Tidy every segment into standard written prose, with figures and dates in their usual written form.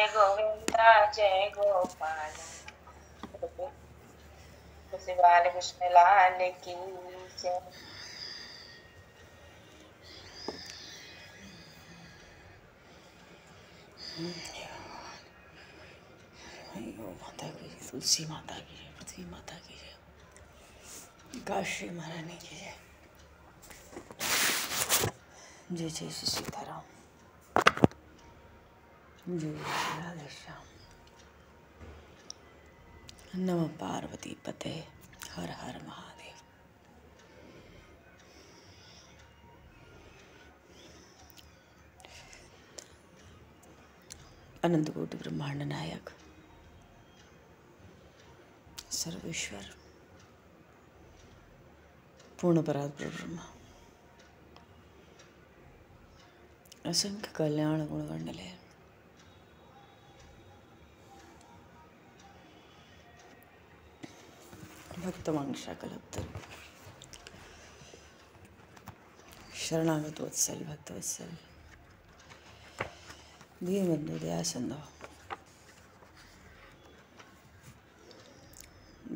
जय गोविंदा जय गोपाल। तुलसी बाल कृष्ण लाल की जय। माता की जय, तुलसी माता की जय, पृथ्वी माता की जय, काशी महारानी की जय। जय जय श्री सीताराम, जय जय राधे श्याम। नमः पार्वती पते, हर हर महादेव। अनंत कोटि ब्रह्मांड नायक सर्वेश्वर पूर्ण परात्पर ब्रह्म असंख्य कल्याण गुणगणले भक्तवांशा कल्पतरु शरणागत वत्सल भक्तवत्सल दीनबंधु दया सिंधु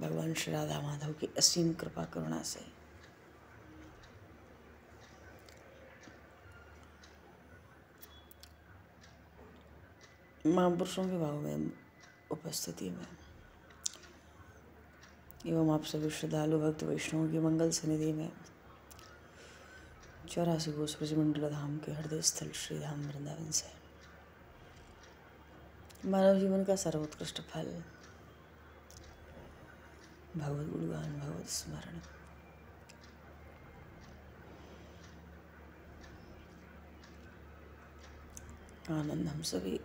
भगवान श्री राधा माधव की असीम कृपा करुणा से महापुरुषों के भाव में उपस्थिति में एवं आप सभी श्रद्धालु भक्त वैष्णवों की मंगल सनिधि में 84 कोस ब्रजमंडल धाम के हृदय स्थल श्री धाम वृंदावन से मानव जीवन का सर्वोत्कृष्ट फल भगवत गुणगान भगवत स्मरण आनंद हम सभी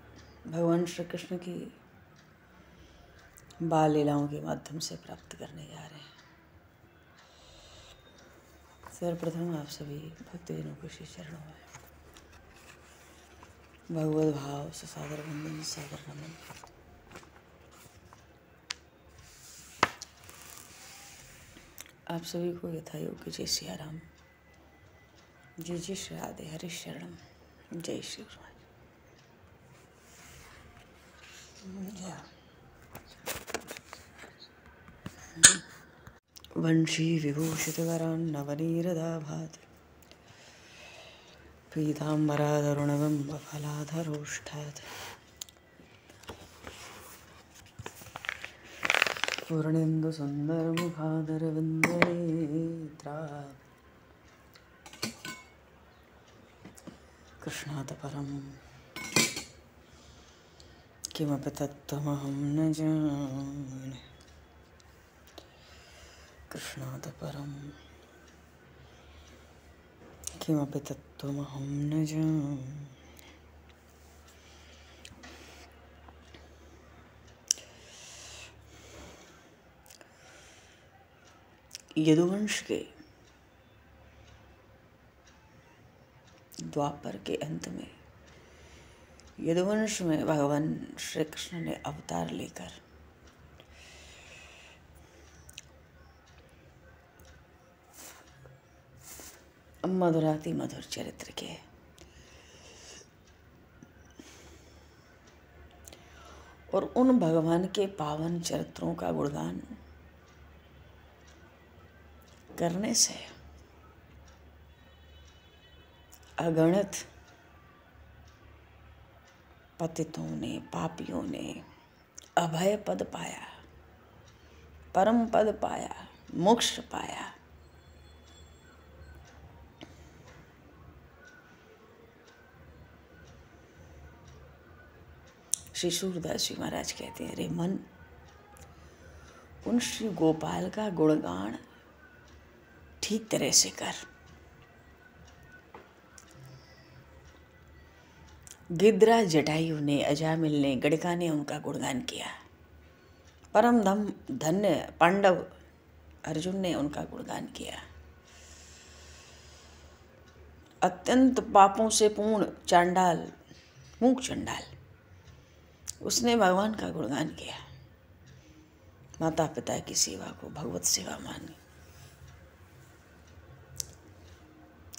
भगवान श्री कृष्ण की बाल लीलाओं के माध्यम से प्राप्त करने जा रहे हैं। सर्वप्रथम आप सभी भक्तजनों के श्री चरणों में भगवत भाव से सादर वंदन सादर नमन। आप सभी को यथायोग्य जय सिया राम, जय जय श्री राधे, हरि शरणम, जय श्री कृष्ण। वंशी विभूषितकरान् नवनीरदाभात् पीताम्बराधरुणबिम्बफलाधरोष्ठात् पूर्णेन्दुसुन्दरमुखादरविन्दनेत्रात् कृष्णात् परं किमपि तत्त्वमहं न जाने। कृष्णात् परं किमपि तत्त्वमहं न जाने। यदुवंश के द्वापर के अंत में यदुवंश में भगवान श्री कृष्ण ने अवतार लेकर मधुराति मधुर चरित्र के और उन भगवान के पावन चरित्रों का गुणगान करने से अगणित पतितों ने पापियों ने अभय पद पाया, परम पद पाया, मोक्ष पाया। श्री सूरदास जी महाराज कहते हैं, रे मन, उन श्री गोपाल का गुणगान ठीक तरह से कर। गिद्रा जटायु ने, अजामिल ने, गड़का ने उनका गुणगान किया। परम धन्य पांडव अर्जुन ने उनका गुणगान किया। अत्यंत पापों से पूर्ण चांडाल, मूक चंडाल, उसने भगवान का गुणगान किया। माता पिता की सेवा को भगवत सेवा मानी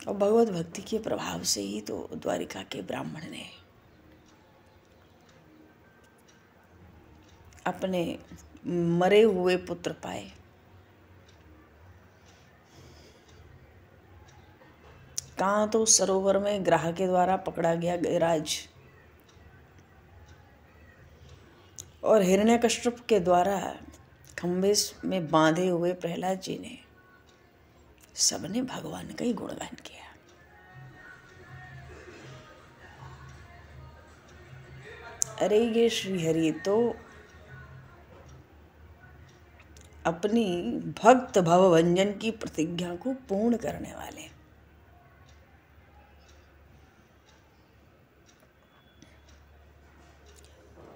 और भगवत भक्ति के प्रभाव से ही तो द्वारिका के ब्राह्मण ने अपने मरे हुए पुत्र पाए। कहाँ तो सरोवर में ग्राह के द्वारा पकड़ा गया गैराज और हिरण्यकश्यप के द्वारा खंभे में बांधे हुए प्रहलाद जी ने, सबने भगवान का ही गुणगान किया। अरे ये श्रीहरि तो अपनी भक्त भवभंजन की प्रतिज्ञा को पूर्ण करने वाले,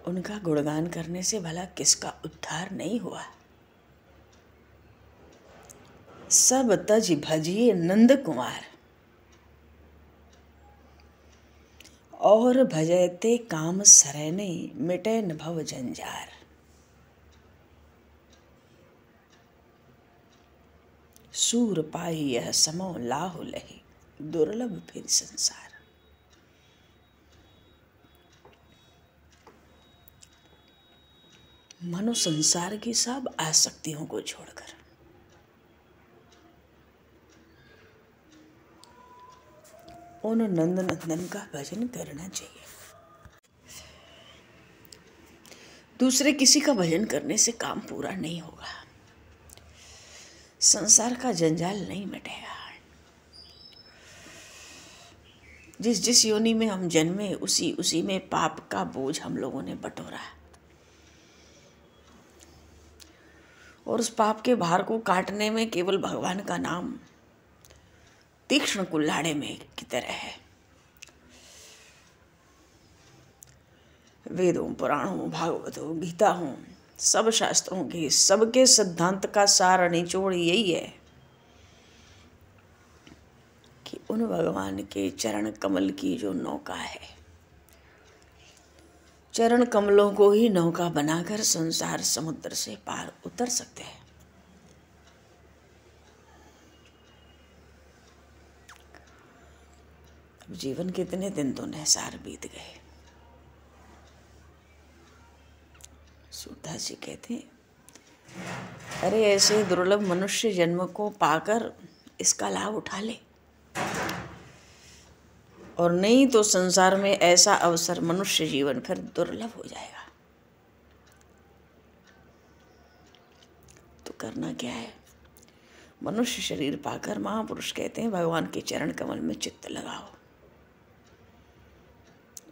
उनका गुणगान करने से भला किसका उद्धार नहीं हुआ। सब तज भजिए नंद कुमार और भजयते काम सरैने मिटे न भव जंजार। सूर पाई यह समो लाहु लही दुर्लभ फिर संसार। मनो संसार की सब आसक्तियों को छोड़कर उन नंद नंदन का भजन करना चाहिए। दूसरे किसी का भजन करने से काम पूरा नहीं होगा, संसार का जंजाल नहीं मिटेगा। जिस जिस योनि में हम जन्मे उसी उसी में पाप का बोझ हम लोगों ने बटोरा, और उस पाप के भार को काटने में केवल भगवान का नाम तीक्ष्ण कुल्हाड़े में की तरह है। वेदों, पुराणों, भागवतों, गीता हों, सब शास्त्रों के सबके सिद्धांत का सार निचोड़ यही है कि उन भगवान के चरण कमल की जो नौका है, चरण कमलों को ही नौका बनाकर संसार समुद्र से पार उतर सकते हैं। अब जीवन के इतने दिन तो निसार बीत गए। सूरदास जी कहते हैं, अरे ऐसे दुर्लभ मनुष्य जन्म को पाकर इसका लाभ उठा ले, और नहीं तो संसार में ऐसा अवसर मनुष्य जीवन फिर दुर्लभ हो जाएगा। तो करना क्या है? मनुष्य शरीर पाकर महापुरुष कहते हैं भगवान के चरण कमल में चित्त लगाओ,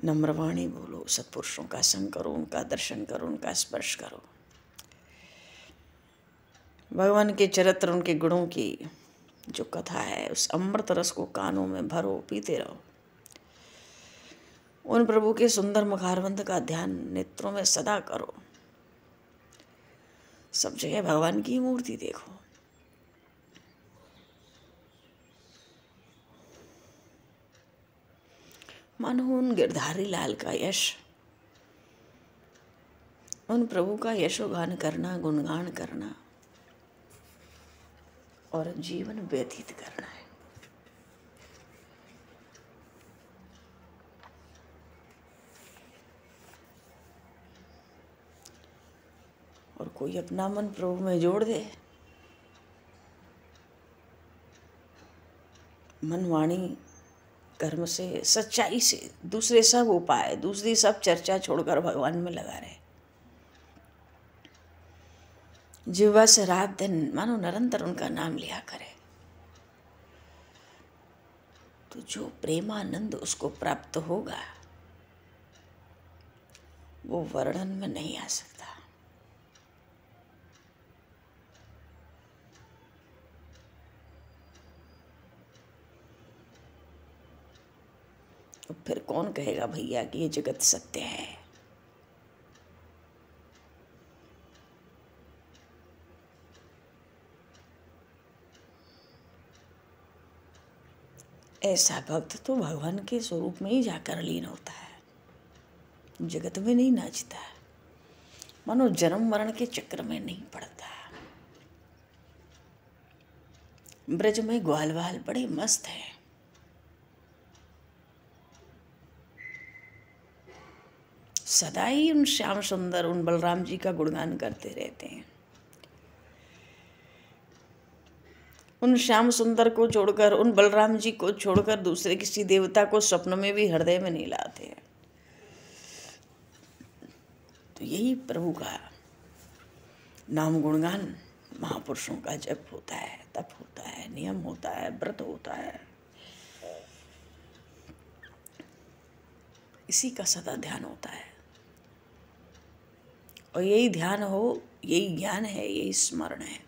नम्रवाणी बोलो, सत्पुरुषों का संग करो, उनका दर्शन करो, उनका स्पर्श करो, भगवान के चरित्र, उनके गुणों की जो कथा है उस अमृत रस को कानों में भरो, पीते रहो। उन प्रभु के सुंदर मुखारविंद का ध्यान नेत्रों में सदा करो। सब जगह भगवान की मूर्ति देखो। मानो उन गिरधारी लाल का यश, उन प्रभु का यशोगान करना, गुणगान करना और जीवन व्यतीत करना है। और कोई अपना मन प्रभु में जोड़ दे, मन वाणी कर्म से, सच्चाई से, दूसरे सब उपाय, दूसरी सब चर्चा छोड़कर भगवान में लगा रहे, जिह्वा से रात दिन मानो निरंतर उनका नाम लिया करे, तो जो प्रेमानंद उसको प्राप्त होगा वो वर्णन में नहीं आ सकता। तो फिर कौन कहेगा भैया कि ये जगत सत्य है? ऐसा भक्त तो भगवान के स्वरूप में ही जाकर लीन होता है, जगत में नहीं नाचता, मानो जन्म मरण के चक्र में नहीं पड़ता। ब्रज में ग्वाल वाल बड़े मस्त हैं, सदा ही उन श्याम सुंदर, उन बलराम जी का गुणगान करते रहते हैं। उन श्याम सुंदर को छोड़कर, उन बलराम जी को छोड़कर दूसरे किसी देवता को स्वप्न में भी हृदय में नहीं लाते हैं। तो यही प्रभु का नाम गुणगान महापुरुषों का जप होता है, तप होता है, नियम होता है, व्रत होता है। इसी का सदा ध्यान होता है। और यही ध्यान हो, यही ज्ञान है, यही स्मरण है।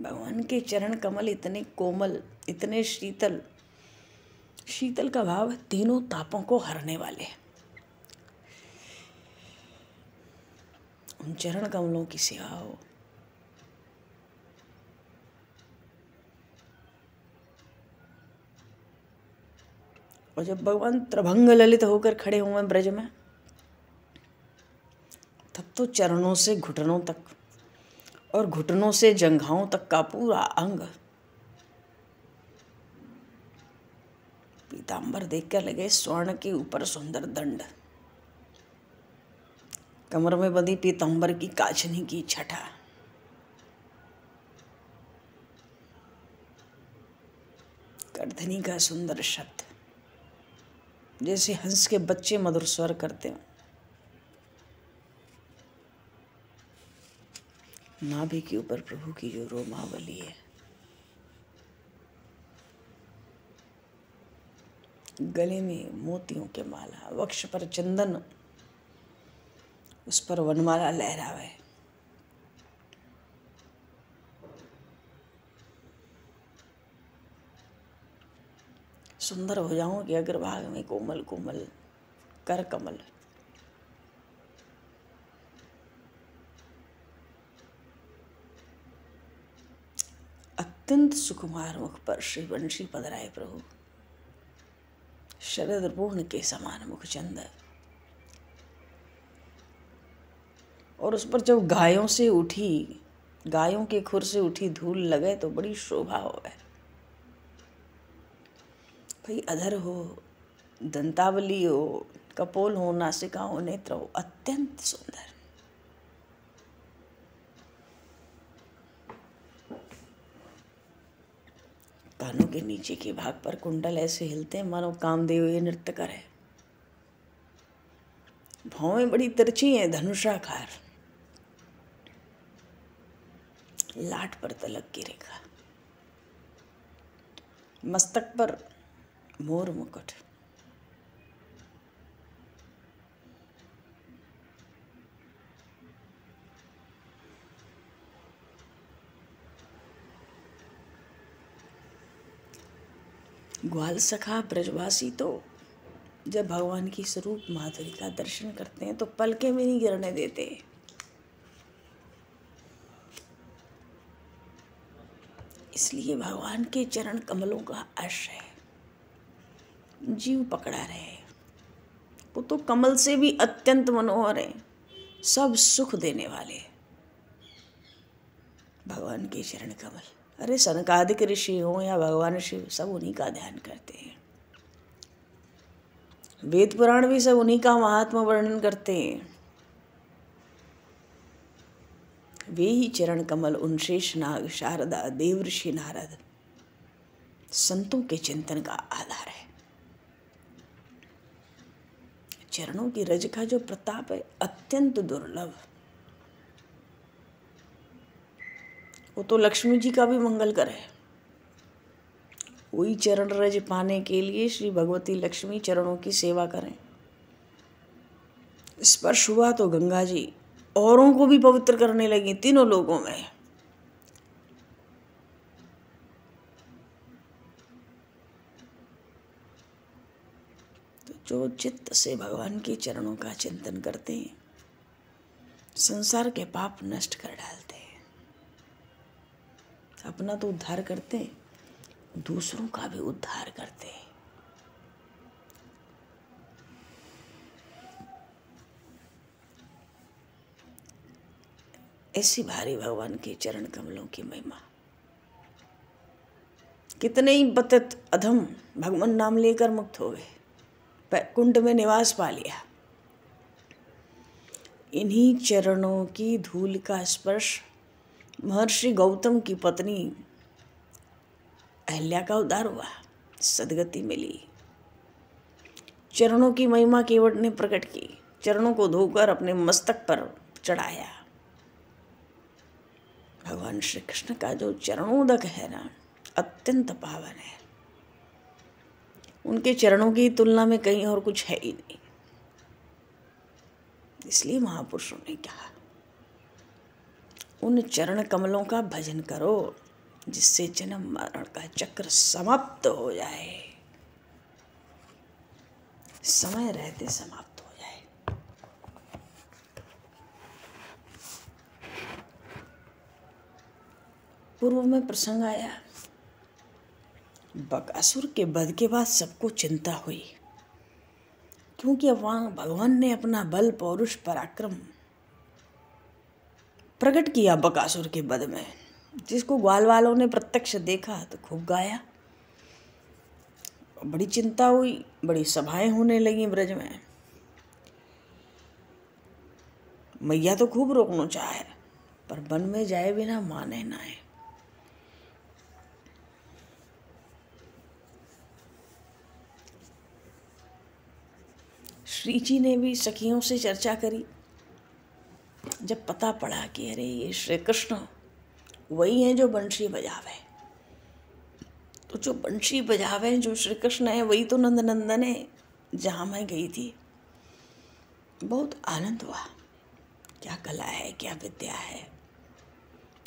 भगवान के चरण कमल इतने कोमल, इतने शीतल, शीतल का भाव है तीनों तापों को हरने वाले। उन चरण कमलों की सेवा हो। और जब भगवान त्रिभंग ललित होकर खड़े हुए ब्रज में, तब तो चरणों से घुटनों तक और घुटनों से जंघाओं तक का पूरा अंग पीतांबर देखकर लगे स्वर्ण के ऊपर सुंदर दंड, कमर में बंधी पीतांबर की काछनी की छटा, करधनी का सुंदर शब्द, जैसे हंस के बच्चे मधुर स्वर करते हो। नाभि के ऊपर प्रभु की जो रोमावली है, गले में मोतियों के माला, वक्ष पर चंदन, उस पर वनमाला लहरावे। सुंदर भुजाओं के अग्रभाग में कोमल कोमल कर कमल, अत्यंत सुकुमार मुख पर श्री वंशी पधराए प्रभु, शरद पूर्ण के समान मुख चंद। और उस पर जब गायों से उठी, गायों के खुर से उठी धूल लगे तो बड़ी शोभा हो है। भाई अधर हो, दंतावली हो, कपोल हो, नासिका हो, नेत्र हो, अत्यंत सुंदर। कानों के नीचे के भाग पर कुंडल ऐसे हिलते हैं मानो कामदेव ये नृत्य करे। भौवें बड़ी तिरछी हैं, धनुषाकार, लाट पर तलक की रेखा, मस्तक पर मोर मुकुट, ग्वाल सखा ब्रजवासी तो जब भगवान की स्वरूप माधुरी का दर्शन करते हैं तो पलके में नहीं गिरने देते। इसलिए भगवान के चरण कमलों का आश्रय जीव पकड़ा रहे। वो तो कमल से भी अत्यंत मनोहर है, सब सुख देने वाले भगवान के चरण कमल। अरे सनकादिक ऋषि हो या भगवान शिव, सब उन्हीं का ध्यान करते हैं। वेद पुराण भी सब उन्हीं का महात्मा वर्णन करते हैं। वे ही चरण कमल उन शेष नाग, शारदा, देव ऋषि, नारद संतों के चिंतन का आधार है। चरणों की रज का जो प्रताप है अत्यंत दुर्लभ। वो तो लक्ष्मी जी का भी मंगल करे। वही चरण रज पाने के लिए श्री भगवती लक्ष्मी चरणों की सेवा करें। स्पर्श हुआ तो गंगा जी औरों को भी पवित्र करने लगी तीनों लोगों में। तो जो चित्त से भगवान के चरणों का चिंतन करते हैं, संसार के पाप नष्ट कर डालते हैं। अपना तो उद्धार करते हैं, दूसरों का भी उद्धार करते हैं। ऐसी भारी भगवान के चरण कमलों की महिमा। कितने ही पतित अधम भगवान नाम लेकर मुक्त हो गए, वैकुंठ में निवास पा लिया। इन्हीं चरणों की धूल का स्पर्श महर्षि गौतम की पत्नी अहल्या का उद्धार हुआ, सदगति मिली। चरणों की महिमा केवट ने प्रकट की, चरणों को धोकर अपने मस्तक पर चढ़ाया। भगवान श्री कृष्ण का जो चरणोदक है ना, अत्यंत पावन है। उनके चरणों की तुलना में कहीं और कुछ है ही नहीं। इसलिए महापुरुषों ने कहा, उन चरण कमलों का भजन करो जिससे जन्म मरण का चक्र समाप्त हो जाए, समय रहते समाप्त हो जाए। पूर्व में प्रसंग आया, बकासुर के वध के बाद सबको चिंता हुई, क्योंकि अब वहां भगवान ने अपना बल पौरुष पराक्रम प्रकट किया बकासुर के वध में, जिसको ग्वाल वालों ने प्रत्यक्ष देखा तो खूब गाया। बड़ी चिंता हुई, बड़ी सभाएं होने लगी ब्रज में। मैया तो खूब रोकना चाहे, पर वन में जाए बिना माने ना है। श्री जी ने भी सखियों से चर्चा करी। जब पता पड़ा कि अरे ये श्री कृष्ण वही हैं जो बंशी बजावे, तो जो बंशी बजावे जो श्री कृष्ण है वही तो नंद नंदन है जहाँ मैं गई थी। बहुत आनंद हुआ। क्या कला है, क्या विद्या है,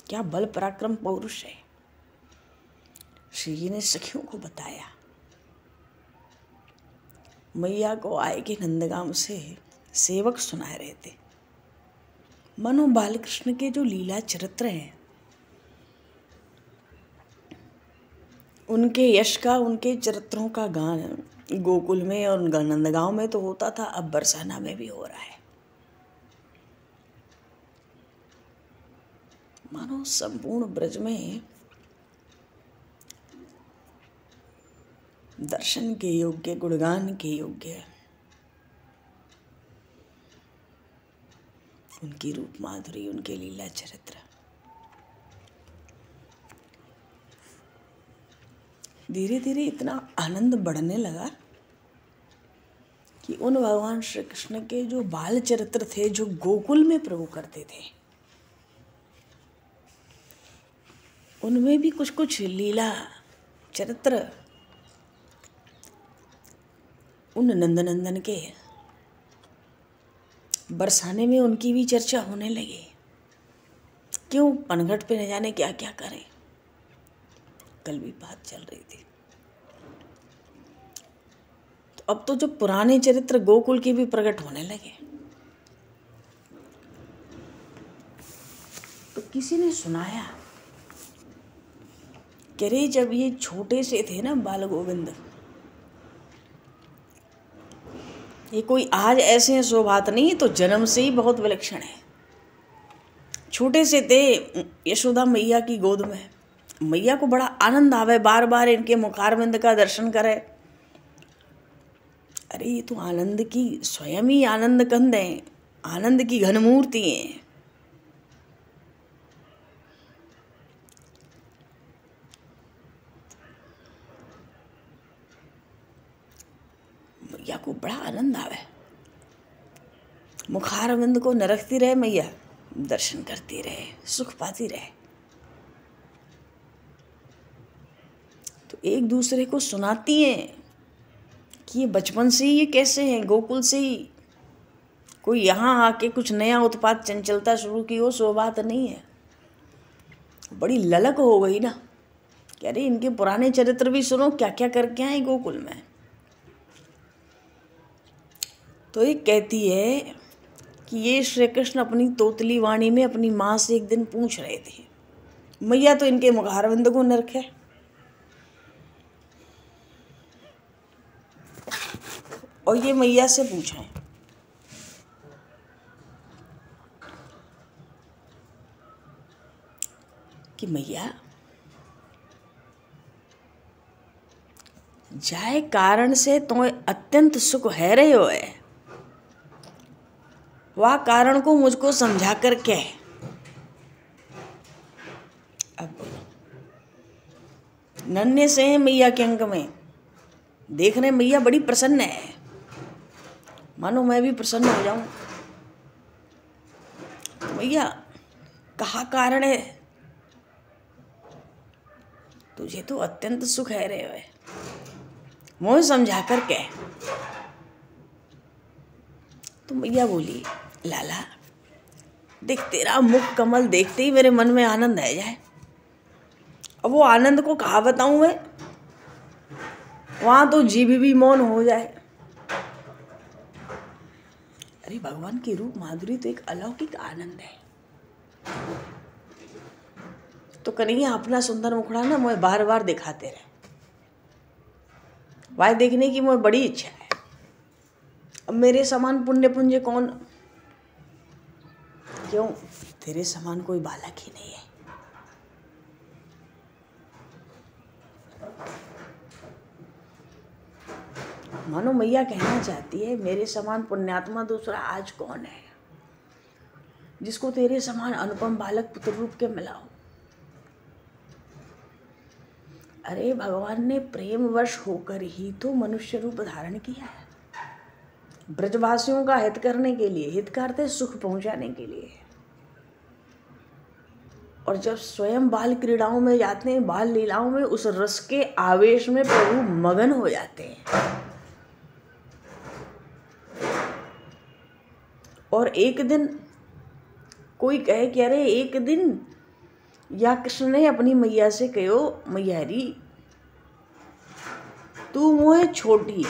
क्या बल पराक्रम पौरुष है। श्री जी ने सखियों को बताया। मैया को आए के नंदगांव से सेवक सुनाए रहे थे। मनो बाल कृष्ण के जो लीला चरित्र हैं, उनके यश का, उनके चरित्रों का गान गोकुल में और नंदगांव में तो होता था, अब बरसाना में भी हो रहा है। मानो संपूर्ण ब्रज में दर्शन के योग्य, गुणगान के योग्य उनकी रूप माधुरी, उनके लीला चरित्र। धीरे धीरे इतना आनंद बढ़ने लगा कि उन भगवान श्री कृष्ण के जो बाल चरित्र थे, जो गोकुल में प्रभु करते थे, उनमें भी कुछ कुछ लीला चरित्र उन नंदनंदन के बरसाने में उनकी भी चर्चा होने लगी। क्यों पनघट पे न जाने क्या क्या करें। कल भी बात चल रही थी। तो अब तो जो पुराने चरित्र गोकुल के भी प्रकट होने लगे। तो किसी ने सुनाया कि रे जब ये छोटे से थे ना बाल गोविंद, ये कोई आज ऐसे हैं सो बात नहीं, तो जन्म से ही बहुत विलक्षण है। छोटे से थे यशोदा मैया की गोद में। मैया को बड़ा आनंद आवे, बार बार इनके मुखारविंद का दर्शन करे। अरे ये तो आनंद की स्वयं ही आनंद कंद है, आनंद की घन मूर्ति है। मैया को बड़ा आनंद आवे, मुखारविंद को नरखती रहे मैया, दर्शन करती रहे, सुख पाती रहे। तो एक दूसरे को सुनाती हैं कि ये बचपन से ही ये कैसे हैं, गोकुल से ही कोई यहाँ आके कुछ नया उत्पात चंचलता शुरू की हो सो बात नहीं है। बड़ी ललक हो गई ना कि अरे इनके पुराने चरित्र भी सुनो, क्या क्या करके आए गोकुल में। तो ये कहती है कि ये श्री कृष्ण अपनी तोतली वाणी में अपनी माँ से एक दिन पूछ रहे थे। मैया तो इनके मुखारविंद को नरखे, और ये मैया से पूछें कि मैया जाए कारण से तो अत्यंत सुख है रहे हो है, वह कारण को मुझको समझा कर कह। अब बोलो, नन्हे से हैं मैया के अंक में, देख रहे मैया बड़ी प्रसन्न है, मानो मैं भी प्रसन्न हो जाऊं। मैया कहा कारण है, तुझे तो अत्यंत सुख है रे वे, मोह समझा कर कह। तो मैया बोली, लाला देख, तेरा मुख कमल देखते ही मेरे मन में आनंद आ जाए। अब वो आनंद को कहाँ बताऊं मैं, वहां तो जीभ भी मौन हो जाए। अरे भगवान की रूप माधुरी तो एक अलौकिक आनंद है। तो कन्हैया अपना सुंदर मुखड़ा ना मुझे बार बार दिखाते रहे, वाह देखने की मुझे बड़ी इच्छा है। अब मेरे समान पुण्य पुंज कौन, क्यों तेरे समान कोई बालक ही नहीं है। मानो मैया कहना चाहती है, मेरे समान पुण्यात्मा दूसरा आज कौन है जिसको तेरे समान अनुपम बालक पुत्र रूप के मिला हो। अरे भगवान ने प्रेम वश होकर ही तो मनुष्य रूप धारण किया है, ब्रजवासियों का हित करने के लिए, हित करते सुख पहुंचाने के लिए। और जब स्वयं बाल क्रीड़ाओं में जाते हैं, बाल लीलाओं में, उस रस के आवेश में प्रभु मगन हो जाते हैं। और एक दिन कोई कहे कि अरे एक दिन या कृष्ण ने अपनी मैया से कहो, मैयारी तू मोहे छोटी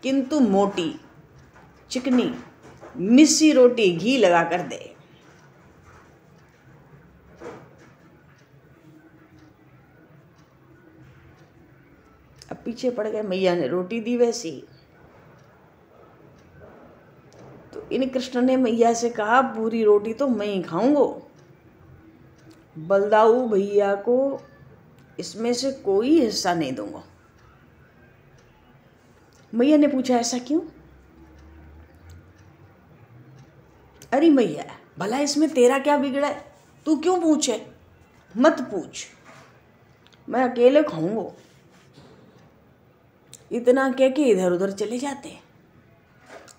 किंतु मोटी चिकनी मिस्सी रोटी घी लगा कर दे। अब पीछे पड़ गए, मैया ने रोटी दी वैसी। तो इन कृष्ण ने मैया से कहा, पूरी रोटी तो मैं ही खाऊंगो, बलदाऊ भैया को इसमें से कोई हिस्सा नहीं दूंगा। मैया ने पूछा, ऐसा क्यों? अरे मैया भला इसमें तेरा क्या बिगड़ा है, तू क्यों पूछे? मत पूछ, मैं अकेले खाऊंगा। इतना कह के इधर उधर चले जाते हैं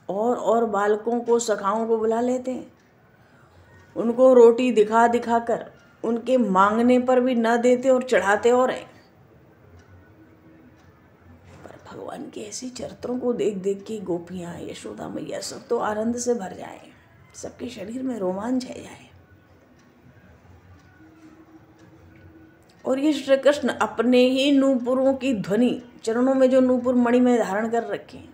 और बालकों को, सखाओं को बुला लेते हैं, उनको रोटी दिखा दिखा कर उनके मांगने पर भी न देते और चढ़ाते और हैं। पर भगवान के ऐसी चरित्रों को देख देख के गोपियां, यशोदा मैया सब तो आनंद से भर जाए, सबके शरीर में रोमांच है जाए। और ये श्री कृष्ण अपने ही नूपुरों की ध्वनि, चरणों में जो नूपुर मणि में धारण कर रखे हैं,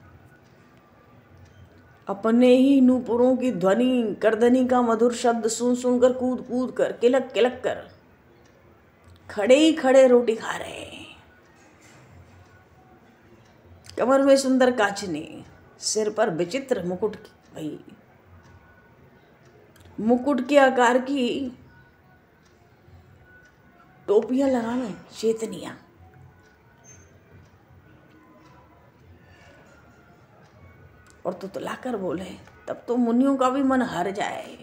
अपने ही नूपुरों की ध्वनि, करदनी का मधुर शब्द सुन सुनकर, कूद कूद कर, किलक किलक कर खड़े ही खड़े रोटी खा रहे हैं। कमर में सुंदर काचनी, सिर पर विचित्र मुकुट की, भाई मुकुट के आकार की टोपियां लगावे, चेतनियां। और तो लाकर बोले, तब तो मुनियों का भी मन हर जाए,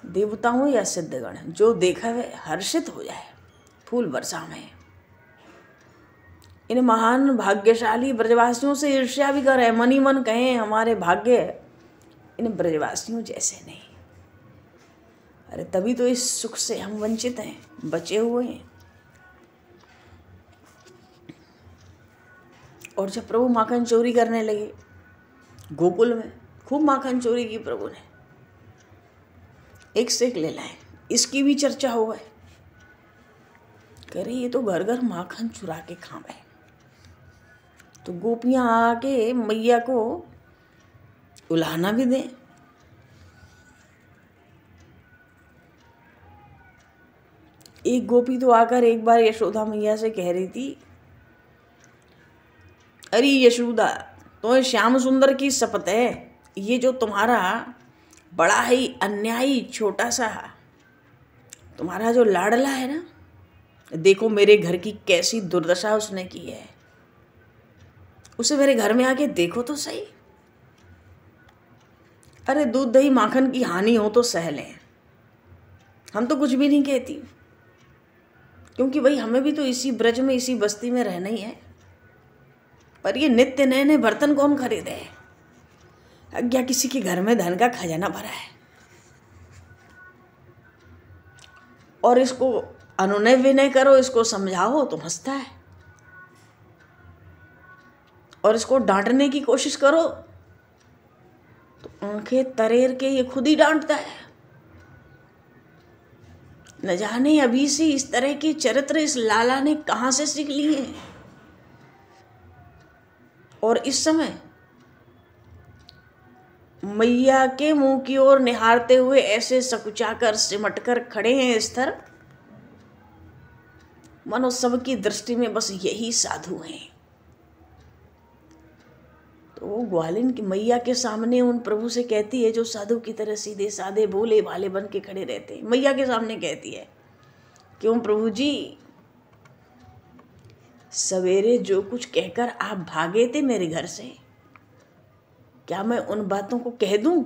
देवताओं या सिद्धगण जो देखा वे हर्षित हो जाए फूल वर्षा में। इन महान भाग्यशाली ब्रजवासियों से ईर्ष्या भी करे, मन ही मन कहें हमारे भाग्य इन ब्रजवासियों जैसे नहीं। अरे तभी तो इस सुख से हम वंचित हैं, बचे हुए हैं। और जब प्रभु माखन चोरी करने लगे गोकुल में, खूब माखन चोरी की प्रभु ने, एक से एक ले लाए, इसकी भी चर्चा हो गई। करे ये तो घर घर माखन चुरा के खावे। तो गोपियां आके मैया को उलाहना भी दें। एक गोपी तो आकर एक बार यशोदा मैया से कह रही थी, अरे यशोदा तो श्याम सुंदर की शपथ है, ये जो तुम्हारा बड़ा ही अन्यायी छोटा सा तुम्हारा जो लाडला है ना, देखो मेरे घर की कैसी दुर्दशा उसने की है, उसे मेरे घर में आके देखो तो सही। अरे दूध दही माखन की हानि हो तो सह लें, हम तो कुछ भी नहीं कहती, क्योंकि भाई हमें भी तो इसी ब्रज में इसी बस्ती में रहना ही है। पर ये नित्य नए नए बर्तन कौन खरीदे? क्या किसी के घर में धन का खजाना भरा है? और इसको अनुनय विनय करो, इसको समझाओ तो हंसता है, और इसको डांटने की कोशिश करो तो आंखें तरेर के ये खुद ही डांटता है। न जाने अभी से इस तरह के चरित्र इस लाला ने कहां से सीख लिए हैं। और इस समय मैया के मुंह की ओर निहारते हुए ऐसे सकुचाकर सिमटकर खड़े हैं स्थिर, मानो सबकी दृष्टि में बस यही साधु हैं। तो वो ग्वालिन की मैया के सामने उन प्रभु से कहती है, जो साधु की तरह सीधे साधे भोले भाले बन के खड़े रहते हैं, मैया के सामने कहती है, क्यों प्रभु जी, सवेरे जो कुछ कहकर आप भागे थे मेरे घर से, क्या मैं उन बातों को कह दूं?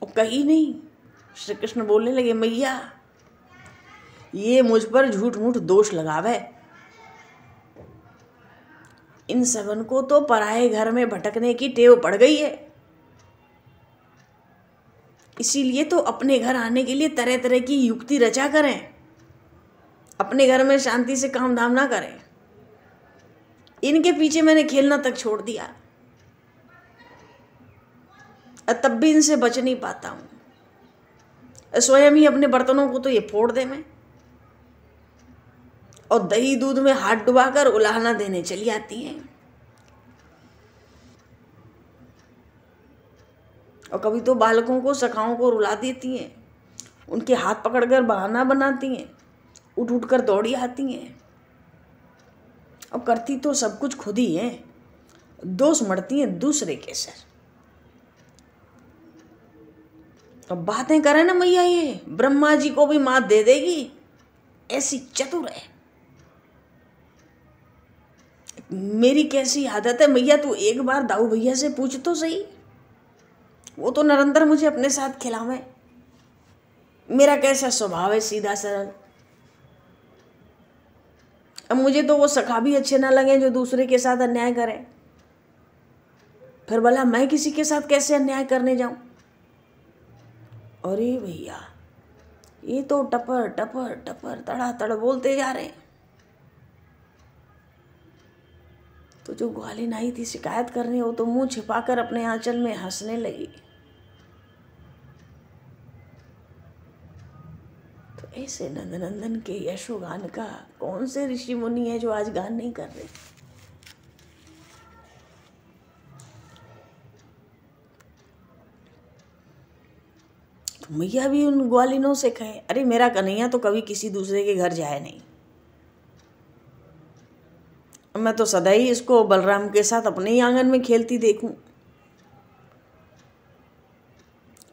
और कही नहीं। श्री कृष्ण बोलने लगे, मैया ये मुझ पर झूठ मूठ दोष लगावे, इन सबन को तो पराये घर में भटकने की टेव पड़ गई है, इसीलिए तो अपने घर आने के लिए तरह तरह की युक्ति रचा करें, अपने घर में शांति से काम धाम ना करें। इनके पीछे मैंने खेलना तक छोड़ दिया, तब भी इनसे बच नहीं पाता हूं। स्वयं ही अपने बर्तनों को तो ये फोड़ दे मैं, और दही दूध में हाथ डुबाकर उलाहना देने चली आती हैं, और कभी तो बालकों को सखाओं को रुला देती हैं, उनके हाथ पकड़कर बहाना बनाती हैं, उठ उठ कर दौड़ी आती हैं, और करती तो सब कुछ खुद ही है, दोष मढ़ती हैं दूसरे के सर। अब बातें करें ना मैया, ये ब्रह्मा जी को भी मात दे देगी, ऐसी चतुर है। मेरी कैसी आदत है मैया, तू एक बार दाऊ भैया से पूछ तो सही, वो तो निरंतर मुझे अपने साथ खिलावे। मेरा कैसा स्वभाव है, सीधा सरल। अब मुझे तो वो सखा भी अच्छे ना लगे जो दूसरे के साथ अन्याय करे, फिर भला मैं किसी के साथ कैसे अन्याय करने जाऊं? अरे भैया ये तो टपर टपर टपर तड़ातड़ बोलते जा रहे हैं। तो जो ग्वालिन आई थी शिकायत करने, वो तो मुंह छिपाकर अपने आंचल में हंसने लगी। तो ऐसे नंदनंदन के यशोगान का कौन से ऋषि मुनि है जो आज गान नहीं कर रहे? तो मैया भी उन ग्वालिनों से कहे, अरे मेरा कन्हैया तो कभी किसी दूसरे के घर जाए नहीं, मैं तो सदा ही इसको बलराम के साथ अपने ही आंगन में खेलती देखूं,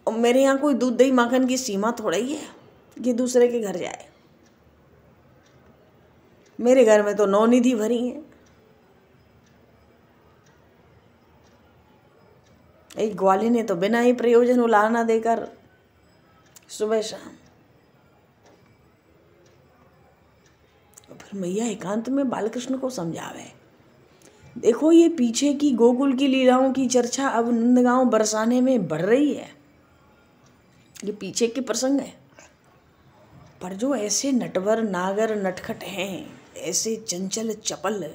और मेरे यहाँ कोई दूध दही माखन की सीमा थोड़ा ही है कि दूसरे के घर जाए। मेरे घर में तो 9 निधि भरी है। एक ग्वालिन ने तो बिना ही प्रयोजन उलाहना देकर सुबह शाम। फिर मैया एकांत में बालकृष्ण को समझावे, देखो ये पीछे की गोकुल की लीलाओं की चर्चा अब नंदगांव बरसाने में बढ़ रही है, ये पीछे के प्रसंग है। पर जो ऐसे नटवर नागर नटखट हैं, ऐसे चंचल चपल,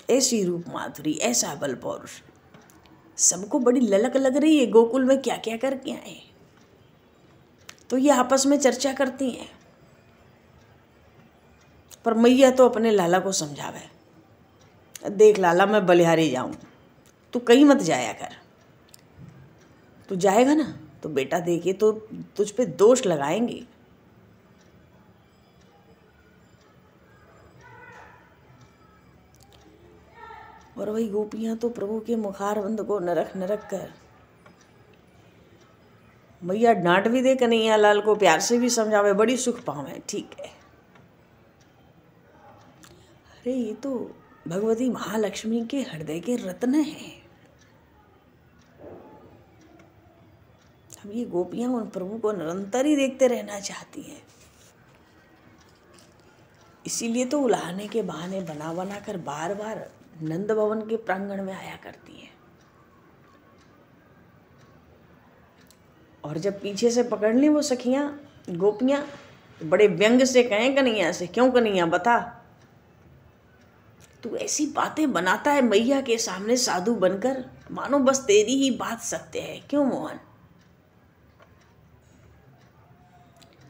ऐसी रूप माधुरी, ऐसा बल पौरुष, सबको बड़ी ललक लग रही है गोकुल में क्या क्या करके आए। तो ये आपस में चर्चा करती हैं। पर मैया तो अपने लाला को समझावे, देख लाला मैं बलिहारी जाऊं, तू कहीं मत जाया कर, तू जाएगा ना तो बेटा देखिए तो तुझ पे दोष लगाएंगे। और वही गोपियां तो प्रभु के मुखारबंद को नरक नरक कर मैया डांट भी दे कन्हैया लाल को, प्यार से भी समझावे, बड़ी सुख पावे, ठीक है। अरे ये तो भगवती महालक्ष्मी के हृदय के रत्न हैं। अब ये गोपियां उन प्रभु को निरंतर ही देखते रहना चाहती हैं, इसीलिए तो उलाहने के बहाने बना बना कर बार बार नंद भवन के प्रांगण में आया करती हैं। और जब पीछे से पकड़ ली वो सखियां गोपियां, तो बड़े व्यंग से कहें कन्हैया से, क्यों कन्हैया बता, तू ऐसी बातें बनाता है मैया के सामने साधु बनकर, मानो बस तेरी ही बात सत्य है, क्यों मोहन?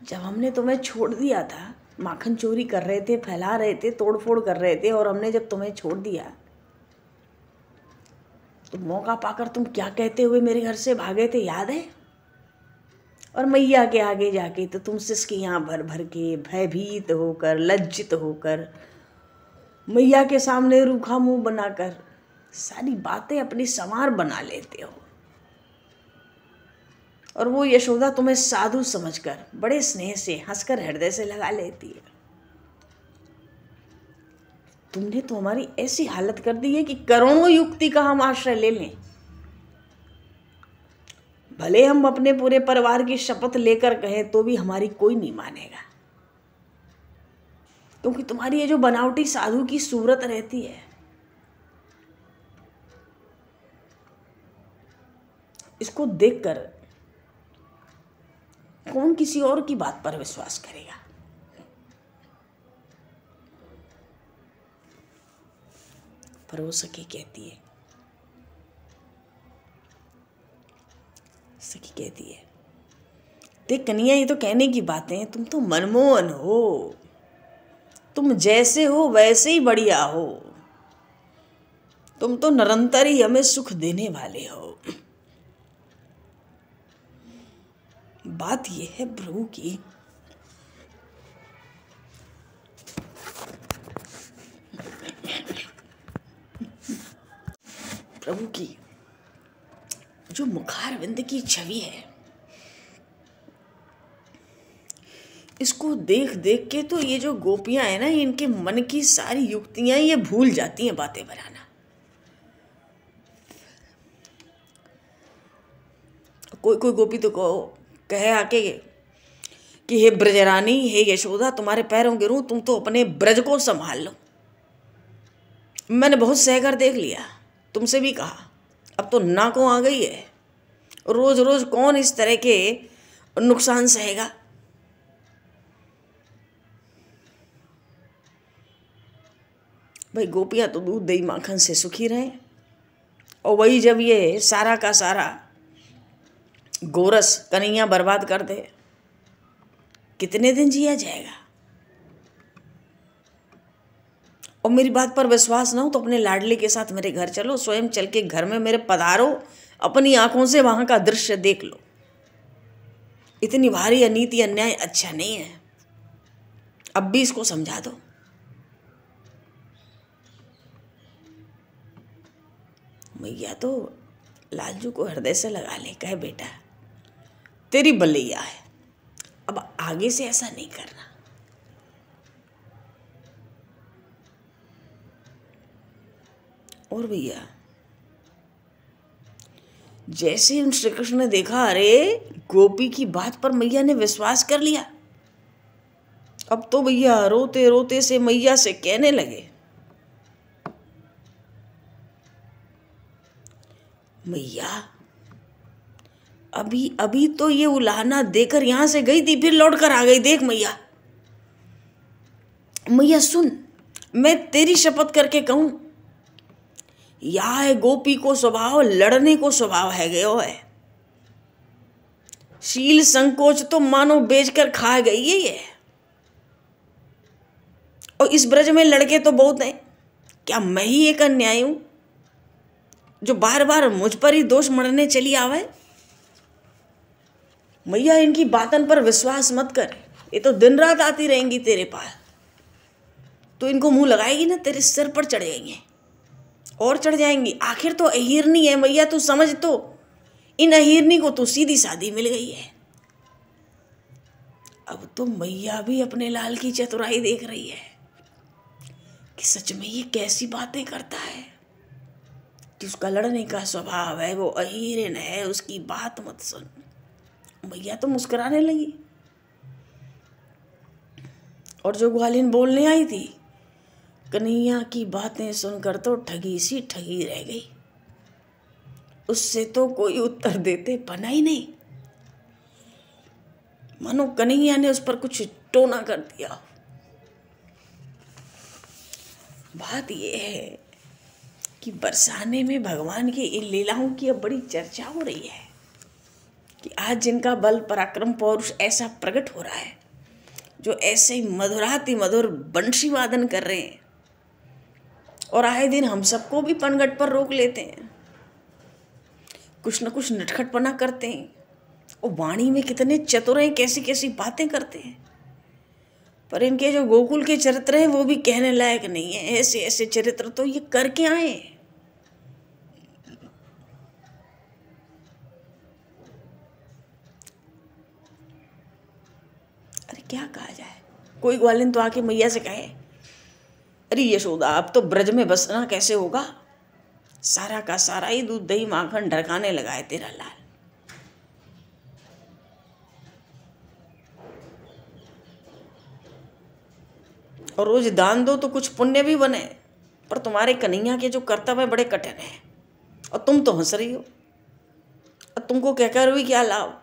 जब हमने तुम्हें छोड़ दिया था, माखन चोरी कर रहे थे, फैला रहे थे, तोड़फोड़ कर रहे थे, और हमने जब तुम्हें छोड़ दिया तो मौका पाकर तुम क्या कहते हुए मेरे घर से भागे थे, याद है? और मैया के आगे जाके तो तुम सिसकियां भर भर के, भयभीत होकर, लज्जित होकर, मैया के सामने रूखा मुंह बनाकर सारी बातें अपनी संवार बना लेते हो। और वो यशोदा तुम्हें साधु समझकर बड़े स्नेह से हंसकर हृदय से लगा लेती है। तुमने तो हमारी ऐसी हालत कर दी है कि करोड़ों युक्ति का हम आश्रय ले लें, भले हम अपने पूरे परिवार की शपथ लेकर कहें तो भी हमारी कोई नहीं मानेगा, क्योंकि तुम्हारी ये जो बनावटी साधु की सूरत रहती है, इसको देखकर कौन किसी और की बात पर विश्वास करेगा? पर वो सखी कहती है, देख कन्हैया, ये तो कहने की बातें हैं, तुम तो मनमोहन हो, तुम जैसे हो वैसे ही बढ़िया हो, तुम तो निरंतर ही हमें सुख देने वाले हो। बात यह है प्रभु की, जो मुखारविंद की छवि है, इसको देख देख के तो ये जो गोपियां हैं ना, इनके मन की सारी युक्तियां ये भूल जाती हैं बातें बनाना। कोई कोई गोपी तो कहे आके कि हे ब्रजरानी, हे यशोदा, तुम्हारे पैरों गिरूं, तुम तो अपने ब्रज को संभाल लो। मैंने बहुत सहकर देख लिया, तुमसे भी कहा, अब तो नाकों आ गई है, रोज रोज कौन इस तरह के नुकसान सहेगा? भाई गोपियां तो दूध दही माखन से सुखी रहे, और वही जब ये सारा का सारा गोरस कन्हैया बर्बाद कर दे, कितने दिन जिया जाएगा? और मेरी बात पर विश्वास ना हो तो अपने लाडले के साथ मेरे घर चलो, स्वयं चल के घर में मेरे पधारो, अपनी आंखों से वहां का दृश्य देख लो। इतनी भारी अनीति अन्याय अच्छा नहीं है, अब भी इसको समझा दो। मैया तो लालजू को हृदय से लगा ले, कहे बेटा तेरी बलैया है, अब आगे से ऐसा नहीं करना। और भैया जैसे उन श्री कृष्ण ने देखा, अरे गोपी की बात पर मैया ने विश्वास कर लिया, अब तो भैया रोते रोते से मैया से कहने लगे, मैया अभी अभी तो ये उलाहना देकर यहां से गई थी, फिर लौट कर आ गई, देख मैया, मैया सुन, मैं तेरी शपथ करके कहूं, यह है गोपी को स्वभाव, लड़ने को स्वभाव है गयो है, शील संकोच तो मानो बेचकर खा गई है ये। और इस ब्रज में लड़के तो बहुत हैं, क्या मैं ही एक अन्यायी हूं जो बार बार मुझ पर ही दोष मढ़ने चली आवे? मैया इनकी बातन पर विश्वास मत कर, ये तो दिन रात आती रहेंगी तेरे पास, तो इनको मुंह लगाएगी ना, तेरे सिर पर चढ़ जाएंगे और चढ़ जाएंगी। आखिर तो अहिरनी है मैया, तू समझ तो, इन अहिरनी को तो सीधी सादी मिल गई है। अब तो मैया भी अपने लाल की चतुराई देख रही है कि सच में ये कैसी बातें करता है कि उसका लड़ने का स्वभाव है, वो अहिरन है, उसकी बात मत सुन। मैया तो मुस्कुराने लगी। और जो ग्वालिन बोलने आई थी, कन्हैया की बातें सुनकर तो ठगी सी ठगी रह गई। उससे तो कोई उत्तर देते बना ही नहीं, मानो कन्हैया ने उस पर कुछ टोना कर दिया। बात यह है कि बरसाने में भगवान की इन लीलाओं की अब बड़ी चर्चा हो रही है कि आज जिनका बल पराक्रम पौरुष ऐसा प्रकट हो रहा है, जो ऐसे ही मधुराति मधुर बंशी वादन कर रहे हैं और आए दिन हम सबको भी पनघट पर रोक लेते हैं, कुछ न कुछ नटखटपना करते हैं और वाणी में कितने चतुर हैं, कैसी कैसी बातें करते हैं। पर इनके जो गोकुल के चरित्र हैं वो भी कहने लायक नहीं है। ऐसे ऐसे चरित्र तो ये करके आए। अरे क्या कहा जाए, कोई ग्वालिन तो आके मैया से कहे, अरे यशोदा अब तो ब्रज में बसना कैसे होगा, सारा का सारा ही दूध दही माखन ढरकाने लगा है तेरा लाल। और रोज दान दो तो कुछ पुण्य भी बने, पर तुम्हारे कन्हैया के जो कर्तव्य बड़े कठिन हैं और तुम तो हंस रही हो। और तुमको कहकर भी क्या लाभ,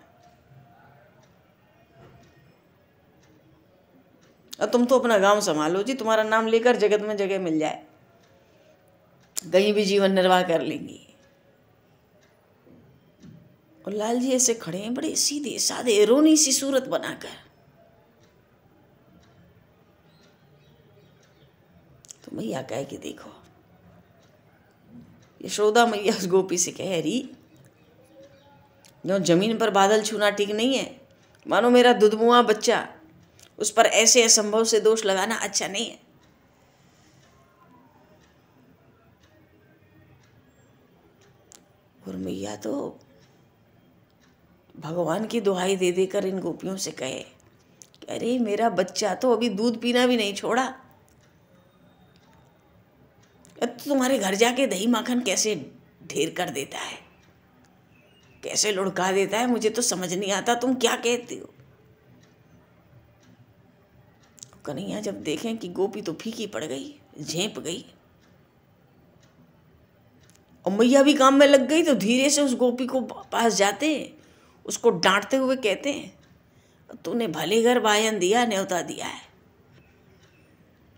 और तुम तो अपना गांव संभालो जी, तुम्हारा नाम लेकर जगत में जगह मिल जाए, कहीं भी जीवन निर्वाह कर लेंगी। और लाल जी ऐसे खड़े हैं बड़े सीधे साधे रोनी सी सूरत बनाकर। तो मैया कहे कि देखो, यशोदा मैया उस गोपी से कह रही, जो जमीन पर बादल छूना ठीक नहीं है, मानो मेरा दुधमुआ बच्चा, उस पर ऐसे असंभव से दोष लगाना अच्छा नहीं है। और मैया तो भगवान की दुहाई दे देकर इन गोपियों से कहे, अरे मेरा बच्चा तो अभी दूध पीना भी नहीं छोड़ा, तो तुम्हारे घर जाके दही माखन कैसे ढेर कर देता है, कैसे लुढ़का देता है, मुझे तो समझ नहीं आता तुम क्या कहती हो। कन्हैया जब देखें कि गोपी तो फीकी पड़ गई, झेप गई, और मैया भी काम में लग गई, तो धीरे से उस गोपी को पास जाते, उसको डांटते हुए कहते हैं, तूने भले घर बायन दिया, न्योता दिया है,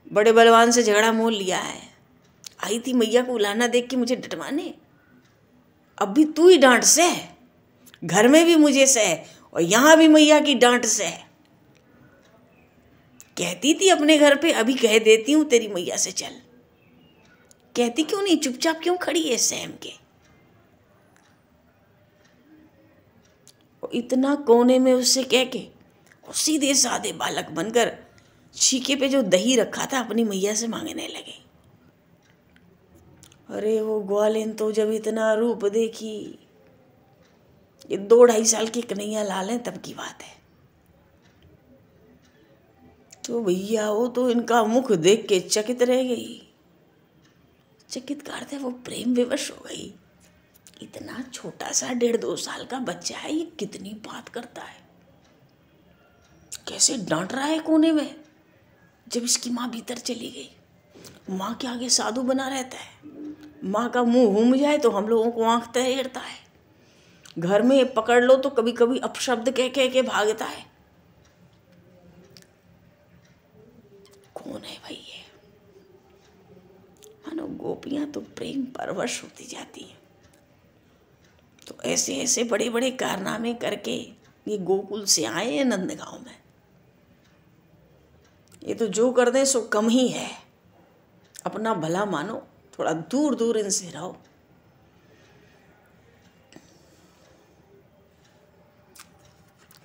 बड़े बलवान से झगड़ा मोल लिया है, आई थी मैया को उलाना देख के मुझे डटवाने, अब भी तू ही डांट से, घर में भी मुझे सह और यहाँ भी मैया की डांट से। कहती थी अपने घर पे, अभी कह देती हूँ तेरी मैया से चल। कहती क्यों नहीं, चुपचाप क्यों खड़ी है सहम के। इतना कोने में उससे कह के सीधे साधे बालक बनकर छीके पे जो दही रखा था अपनी मैया से मांगने लगे। अरे वो ग्वालिन तो जब इतना रूप देखी, ये 2-2.5 साल की कन्हैया लाल है तब की बात है, तो भैया वो तो इनका मुख देख के चकित रह गई। चकित करते वो प्रेम विवश हो गई। इतना छोटा सा 1.5-2 साल का बच्चा है, ये कितनी बात करता है, कैसे डांट रहा है कोने में। जब इसकी माँ भीतर चली गई, माँ के आगे साधु बना रहता है, माँ का मुंह घूम जाए तो हम लोगों को आंख तैरता है, घर में पकड़ लो तो कभी कभी अपशब्द कह कह के भागता है। कौन है भाई ये। मानो गोपियां तो प्रेम परवश होती जाती हैं। तो ऐसे ऐसे बड़े बड़े कारनामे करके ये गोकुल से आए हैं नंदगांव में। ये तो जो कर दें सो कम ही है, अपना भला मानो, थोड़ा दूर दूर इनसे रहो।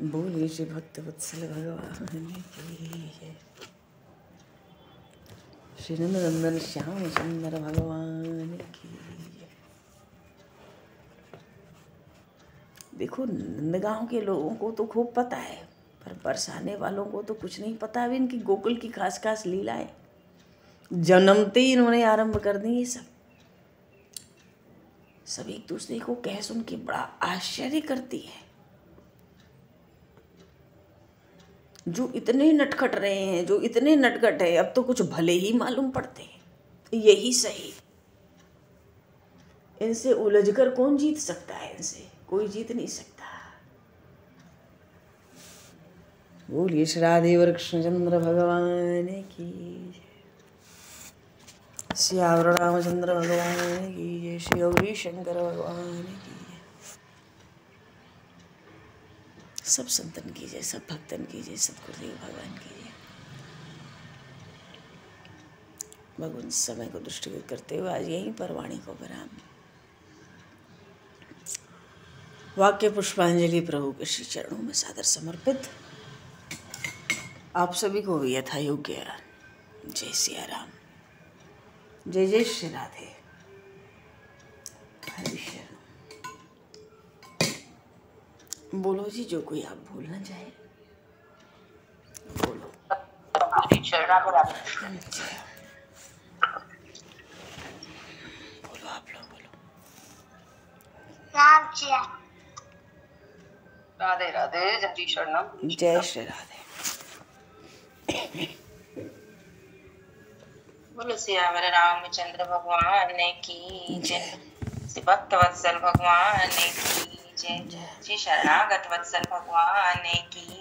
बोलिए श्री भक्त वत्सल भगवान की है, श्री नंदन श्याम सुंदर भगवान की। देखो नंदगांव के लोगों को तो खूब पता है, पर बरसाने वालों को तो कुछ नहीं पता। अभी इनकी गोकुल की खास खास लीलाएं जन्मते ही इन्होंने आरंभ कर दी। ये सब एक दूसरे को कह सुन के बड़ा आश्चर्य करती है। जो इतने नटखट रहे हैं, जो इतने नटखट है, अब तो कुछ भले ही मालूम पड़ते हैं। यही सही, इनसे उलझकर कौन जीत सकता है? इनसे कोई जीत नहीं सकता। बोलिए श्री राधे कृष्णचंद्र भगवान की, श्यावर रामचंद्र भगवान की जय, श्री गौरी शंकर भगवान की जय, सब संतन की जय, सब भक्तन की जय, सतगुरुदेव भगवान की जय। भगवान समय को दृष्टिगत करते हुए आज यहीं पर वाणी को विराम। वाक्य पुष्पांजलि प्रभु के श्री चरणों में सादर समर्पित। आप सभी को यथा योग्य जय सिया राम, जय जय श्री राधे, हरि शरण। बोलो जी, जो कोई आप बोलना चाहे बोलो। बोलो आप लोग बोलो। राधे राधे, जय शरणम, जय श्री राधे। बोलो सियावर रामचंद्र भगवान की जय, श्री भक्त वत्सल भगवान की जय, श्री शरणागत वत्सल भगवान की